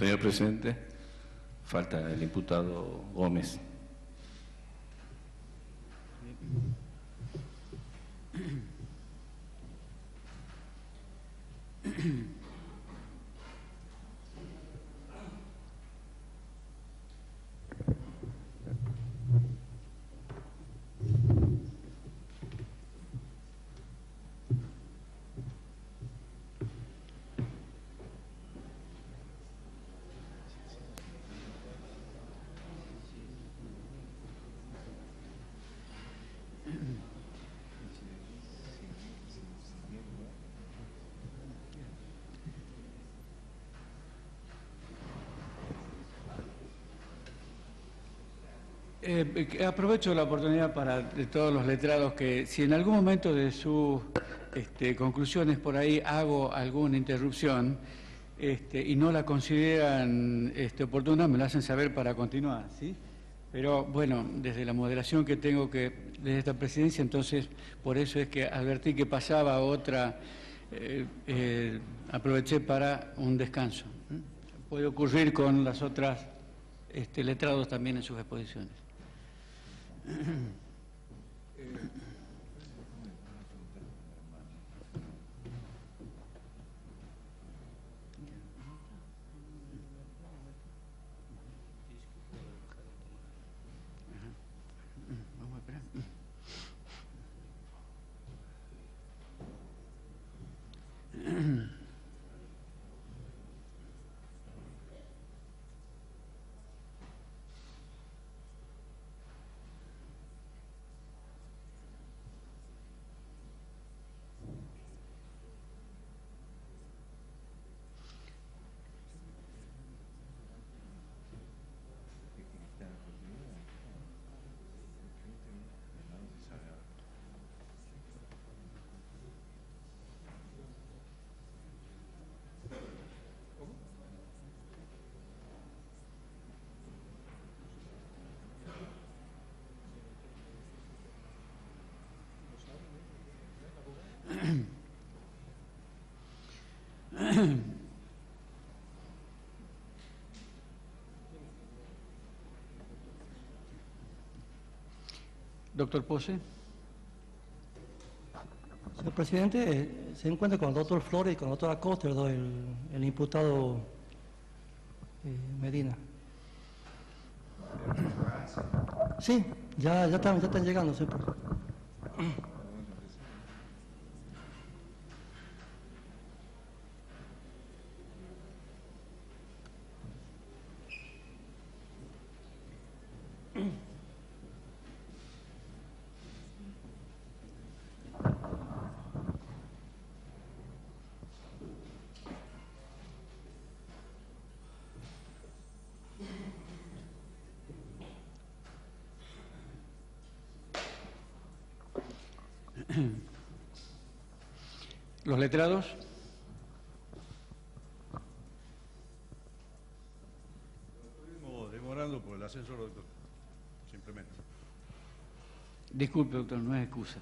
Señor presidente, falta el imputado Gómez. Aprovecho la oportunidad de todos los letrados que si en algún momento de sus conclusiones por ahí hago alguna interrupción y no la consideran oportuna, me la hacen saber para continuar, ¿sí? Pero bueno, desde la moderación que tengo desde esta presidencia, entonces por eso es que advertí que pasaba otra, aproveché para un descanso. Puede ocurrir con las otras letrados también en sus exposiciones. Vamos a esperar. Doctor Pose. Señor presidente, se encuentra con el doctor Flores y con el doctor Acosta, el imputado Medina. Sí, ya están llegando, señor presidente. Los letrados. Estuvimos demorando por el ascensor, doctor. Simplemente. Disculpe, doctor, no es excusa.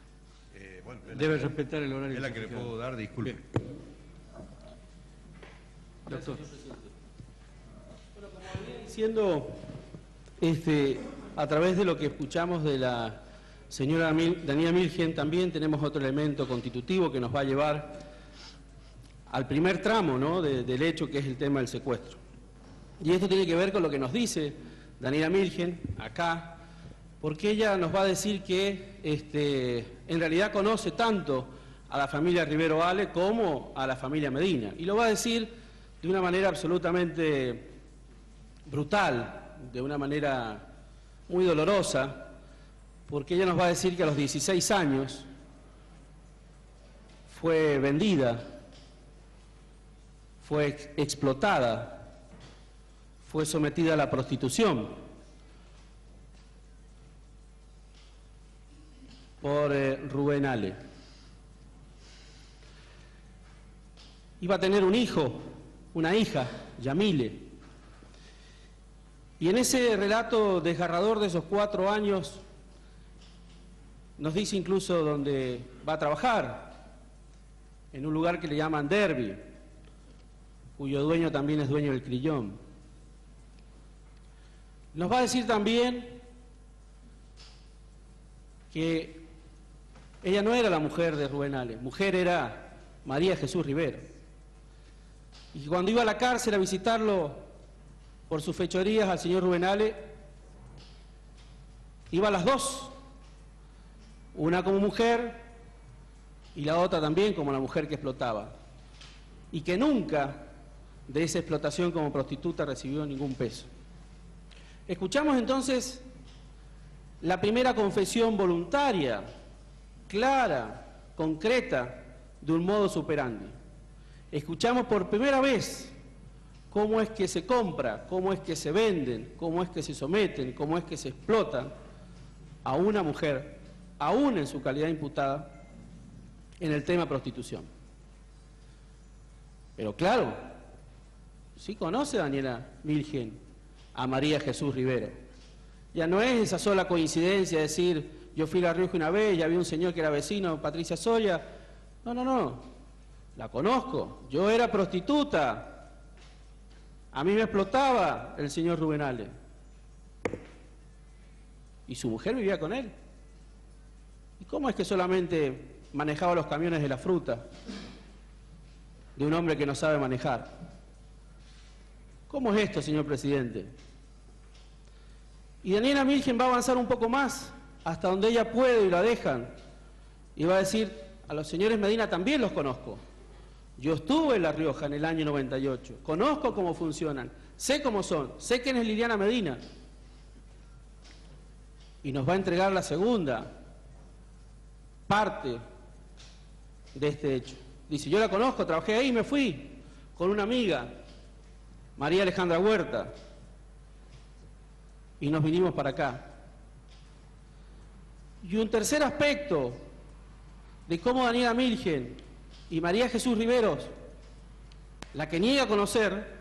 Bueno, Debe respetar el horario. Es la que le puedo dar, disculpe. Bien. Doctor. Bueno, como venía diciendo, a través de lo que escuchamos de la señora Daniela Milgen, también tenemos otro elemento constitutivo que nos va a llevar al primer tramo, ¿no?, del hecho, que es el tema del secuestro. Y esto tiene que ver con lo que nos dice Daniela Milgen acá, porque ella nos va a decir que en realidad conoce tanto a la familia Rivero Ale como a la familia Medina, y lo va a decir de una manera absolutamente brutal, de una manera muy dolorosa, porque ella nos va a decir que a los 16 años fue vendida, fue explotada, fue sometida a la prostitución por Rubén Ale. Iba a tener un hijo, una hija, Yamile. Y en ese relato desgarrador de esos 4 años, nos dice incluso dónde va a trabajar, en un lugar que le llaman Derby, cuyo dueño también es dueño del Crillón. Nos va a decir también que ella no era la mujer de Rubén Ale, mujer era María Jesús Rivero. Y que cuando iba a la cárcel a visitarlo por sus fechorías al señor Rubén Ale, iba a las dos, una como mujer y la otra también como la mujer que explotaba. Y que nunca de esa explotación como prostituta recibió ningún peso. Escuchamos entonces la primera confesión voluntaria, clara, concreta, de un modus operandi. Escuchamos por primera vez cómo es que se compra, cómo es que se venden, cómo es que se someten, cómo es que se explotan a una mujer, aún en su calidad imputada, en el tema prostitución. Pero claro, sí conoce Daniela Milgen a María Jesús Rivero. Ya no es esa sola coincidencia decir, yo fui a La Rioja una vez, ya vi un señor que era vecino, Patricia Soria. No, la conozco. Yo era prostituta. A mí me explotaba el señor Rubén Ale. Y su mujer vivía con él. ¿Y cómo es que solamente manejaba los camiones de la fruta de un hombre que no sabe manejar? ¿Cómo es esto, señor presidente? Y Daniela Milgen va a avanzar un poco más, hasta donde ella puede y la dejan, y va a decir, a los señores Medina también los conozco. Yo estuve en La Rioja en el año 98, conozco cómo funcionan, sé cómo son, sé quién es Liliana Medina. Y nos va a entregar la segunda parte de este hecho. Dice, yo la conozco, trabajé ahí, me fui con una amiga, María Alejandra Huerta, y nos vinimos para acá. Y un tercer aspecto de cómo Daniela Milgen y María Jesús Riveros, la que niega a conocer,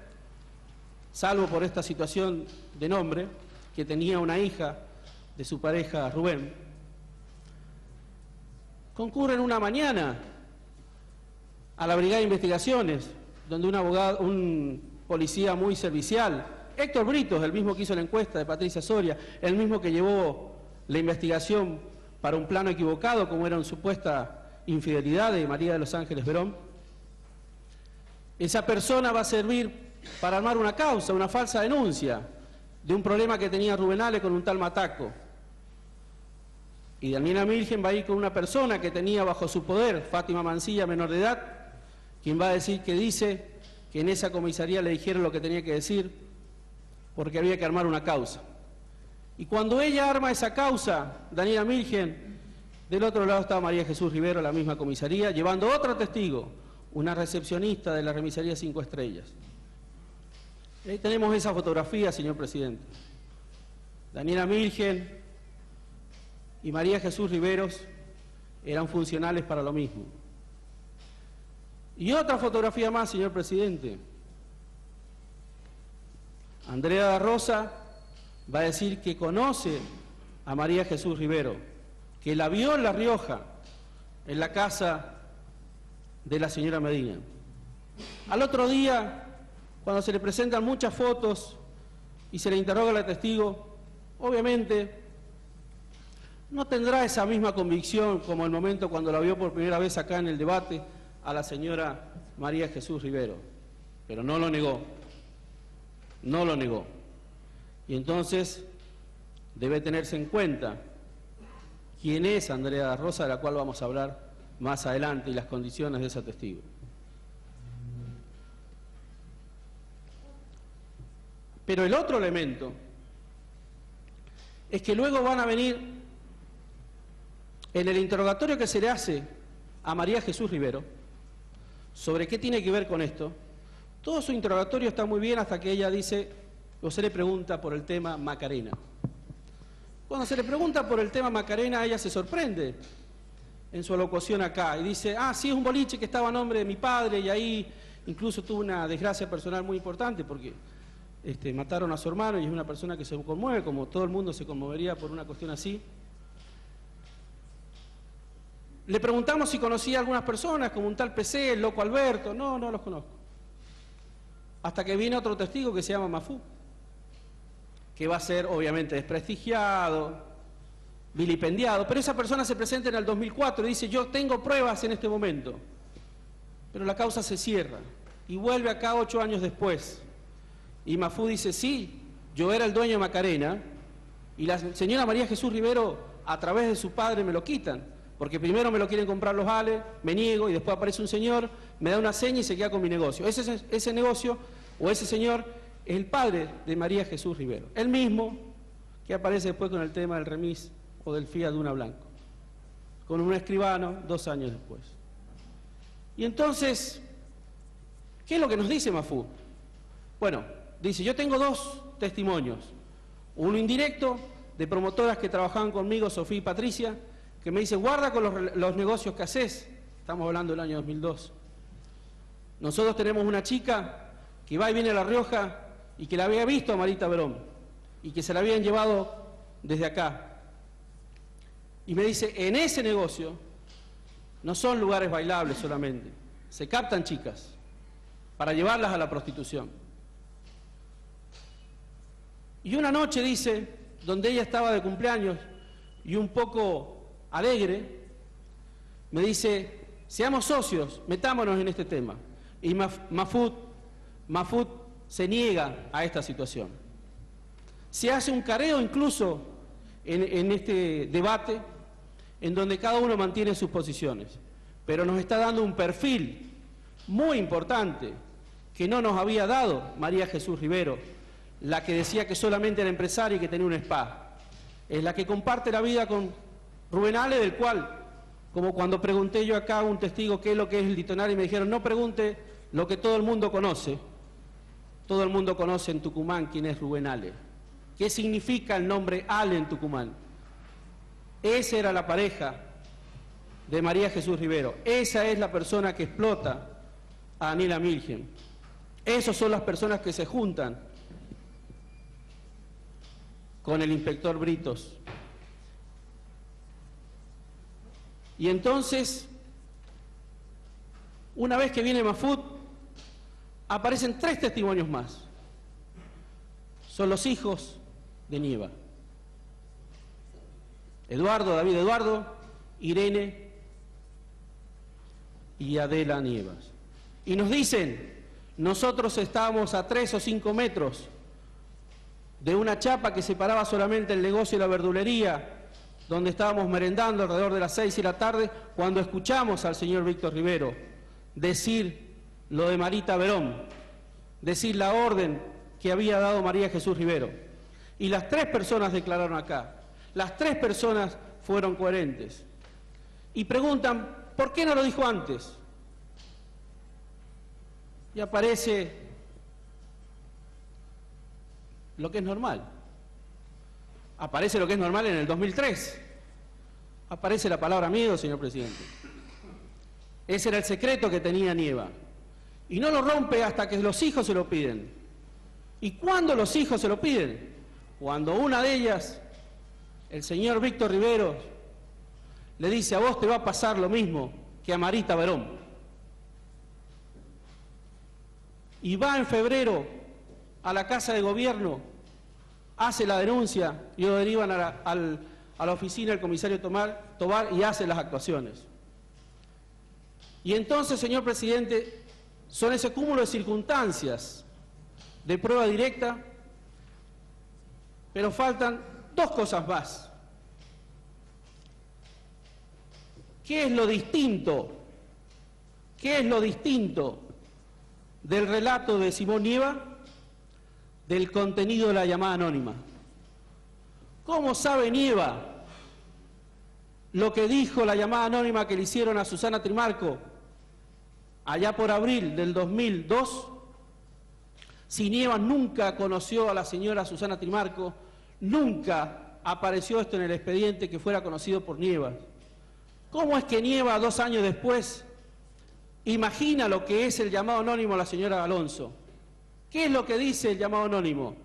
salvo por esta situación de nombre, que tenía una hija de su pareja Rubén, concurren una mañana a la Brigada de Investigaciones, donde un policía muy servicial, Héctor Britos, el mismo que hizo la encuesta de Patricia Soria, el mismo que llevó la investigación para un plano equivocado, como era una supuesta infidelidad de María de los Ángeles Verón, esa persona va a servir para armar una causa, una falsa denuncia de un problema que tenía Rubén Ale con un tal Mataco. Y Daniela Milgen va a ir con una persona que tenía bajo su poder, Fátima Mancilla, menor de edad, quien va a decir que dice que en esa comisaría le dijeron lo que tenía que decir porque había que armar una causa. Y cuando ella arma esa causa, Daniela Milgen, del otro lado estaba María Jesús Rivero, la misma comisaría, llevando otro testigo, una recepcionista de la remisería 5 Estrellas. Y ahí tenemos esa fotografía, señor presidente. Daniela Milgen y María Jesús Riveros eran funcionales para lo mismo. Y otra fotografía más, señor presidente. Andrea da Rosa va a decir que conoce a María Jesús Rivero, que la vio en La Rioja, en la casa de la señora Medina. Al otro día, cuando se le presentan muchas fotos y se le interroga al testigo, obviamente no tendrá esa misma convicción como el momento cuando la vio por primera vez acá en el debate a la señora María Jesús Rivero, pero no lo negó. No lo negó. Y entonces debe tenerse en cuenta quién es Andrea da Rosa, de la cual vamos a hablar más adelante, y las condiciones de ese testigo. Pero el otro elemento es que luego van a venir, en el interrogatorio que se le hace a María Jesús Rivero, sobre qué tiene que ver con esto. Todo su interrogatorio está muy bien hasta que ella dice, o se le pregunta por el tema Macarena. Cuando se le pregunta por el tema Macarena, ella se sorprende en su alocución acá y dice, sí, es un boliche que estaba a nombre de mi padre y ahí incluso tuvo una desgracia personal muy importante porque mataron a su hermano y es una persona que se conmueve, como todo el mundo se conmovería por una cuestión así. Le preguntamos si conocía a algunas personas, como un tal PC, el loco Alberto. No, no los conozco. Hasta que viene otro testigo que se llama Mafú. que va a ser obviamente desprestigiado, vilipendiado, pero esa persona se presenta en el 2004 y dice, yo tengo pruebas en este momento, pero la causa se cierra y vuelve acá 8 años después. Y Mahfoud dice, sí, yo era el dueño de Macarena y la señora María Jesús Rivero, a través de su padre, me lo quitan, porque primero me lo quieren comprar los Ale, me niego y después aparece un señor, me da una seña y se queda con mi negocio. Ese negocio o ese señor es el padre de María Jesús Rivero, el mismo que aparece después con el tema del remis o del Fiat Duna Blanco, con un escribano 2 años después. Y entonces, ¿qué es lo que nos dice Mahfoud? Bueno, dice, yo tengo 2 testimonios, uno indirecto de promotoras que trabajaban conmigo, Sofía y Patricia, que me dicen, guarda con los negocios que haces, estamos hablando del año 2002. Nosotros tenemos una chica que va y viene a La Rioja y que la había visto a Marita Verón y que se la habían llevado desde acá. Y me dice, en ese negocio no son lugares bailables solamente, se captan chicas para llevarlas a la prostitución. Y una noche, dice, donde ella estaba de cumpleaños y un poco alegre, me dice, seamos socios, metámonos en este tema. Y Mahfoud se niega a esta situación. Se hace un careo incluso en este debate, en donde cada uno mantiene sus posiciones, pero nos está dando un perfil muy importante que no nos había dado María Jesús Rivero, la que decía que solamente era empresaria y que tenía un spa. Es la que comparte la vida con Rubén Ale, del cual, como cuando pregunté yo acá a un testigo qué es lo que es el diccionario, y me dijeron, no pregunte lo que todo el mundo conoce. Todo el mundo conoce en Tucumán quién es Rubén Ale. ¿Qué significa el nombre Ale en Tucumán? Esa era la pareja de María Jesús Rivero. Esa es la persona que explota a Daniela Milgen. Esas son las personas que se juntan con el inspector Britos. Y entonces, una vez que viene Mahfoud, aparecen 3 testimonios más. Son los hijos de Nieva. David Eduardo, Irene y Adela Nievas. Y nos dicen, nosotros estábamos a 3 o 5 metros de una chapa que separaba solamente el negocio y la verdulería, donde estábamos merendando alrededor de las 6 de la tarde, cuando escuchamos al señor Víctor Rivero decir lo de Marita Verón, decir la orden que había dado María Jesús Rivero. Y las 3 personas declararon acá. Las 3 personas fueron coherentes. Y preguntan, ¿por qué no lo dijo antes? Y aparece lo que es normal. Aparece lo que es normal en el 2003. Aparece la palabra miedo, señor presidente. Ese era el secreto que tenía Nieva. Y no lo rompe hasta que los hijos se lo piden. ¿Y cuándo los hijos se lo piden? Cuando una de ellas, el señor Víctor Rivero, le dice, a vos te va a pasar lo mismo que a Marita Verón. Y va en febrero a la Casa de Gobierno, hace la denuncia y lo derivan a la oficina del comisario Tobar y hace las actuaciones. Y entonces, señor presidente, son ese cúmulo de circunstancias de prueba directa, pero faltan 2 cosas más. ¿Qué es lo distinto? ¿Qué es lo distinto del relato de Simón Nieva del contenido de la llamada anónima? ¿Cómo sabe Nieva lo que dijo la llamada anónima que le hicieron a Susana Trimarco allá por abril del 2002? Si Nieva nunca conoció a la señora Susana Trimarco, nunca apareció esto en el expediente que fuera conocido por Nieva. ¿Cómo es que Nieva, 2 años después, imagina lo que es el llamado anónimo a la señora Alonso? ¿Qué es lo que dice el llamado anónimo?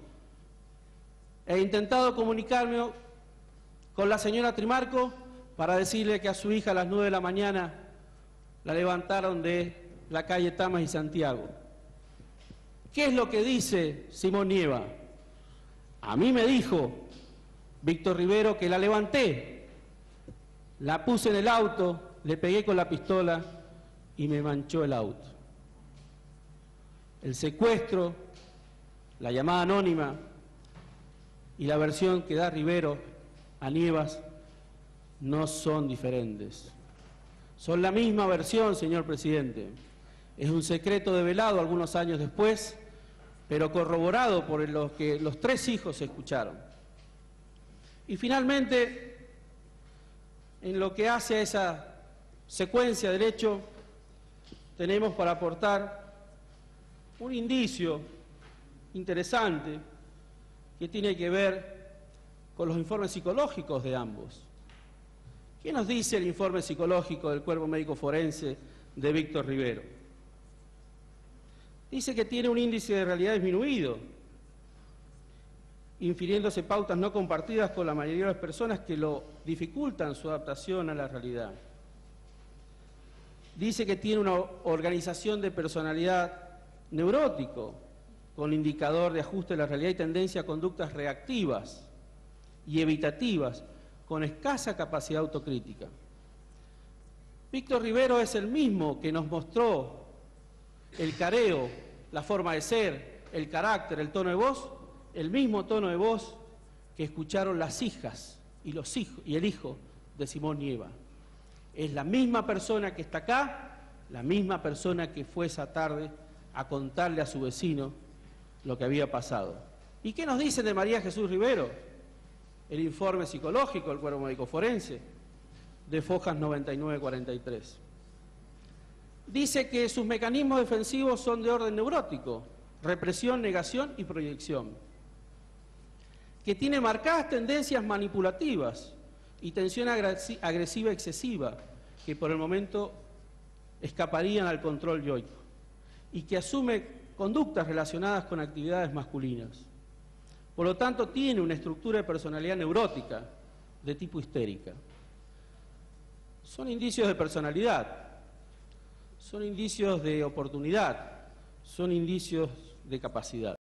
He intentado comunicarme con la señora Trimarco para decirle que a su hija a las 9 de la mañana la levantaron de la calle Tamas y Santiago. ¿Qué es lo que dice Simón Nieva? A mí me dijo Víctor Rivero que la levanté, la puse en el auto, le pegué con la pistola y me manchó el auto. El secuestro, la llamada anónima y la versión que da Rivero a Nievas no son diferentes. Son la misma versión, señor presidente. Es un secreto develado algunos años después, pero corroborado por lo que los tres hijos escucharon. Y finalmente, en lo que hace a esa secuencia del hecho, tenemos para aportar un indicio interesante que tiene que ver con los informes psicológicos de ambos. ¿Qué nos dice el informe psicológico del Cuerpo Médico Forense de Víctor Rivero? Dice que tiene un índice de realidad disminuido, infiriéndose pautas no compartidas con la mayoría de las personas que lo dificultan su adaptación a la realidad. Dice que tiene una organización de personalidad neurótico, con indicador de ajuste de la realidad y tendencia a conductas reactivas y evitativas, con escasa capacidad autocrítica. Víctor Rivero es el mismo que nos mostró el careo, la forma de ser, el carácter, el tono de voz, el mismo tono de voz que escucharon las hijas y los hijos y el hijo de Simón Nieva. Es la misma persona que está acá, la misma persona que fue esa tarde a contarle a su vecino lo que había pasado. ¿Y qué nos dicen de María Jesús Rivero? El informe psicológico del Cuerpo Médico Forense, de Fojas 99-43. Dice que sus mecanismos defensivos son de orden neurótico, represión, negación y proyección. Que tiene marcadas tendencias manipulativas y tensión agresiva excesiva, que por el momento escaparían al control yoico, y que asume conductas relacionadas con actividades masculinas. Por lo tanto, tiene una estructura de personalidad neurótica de tipo histérica. Son indicios de personalidad, son indicios de oportunidad, son indicios de capacidad.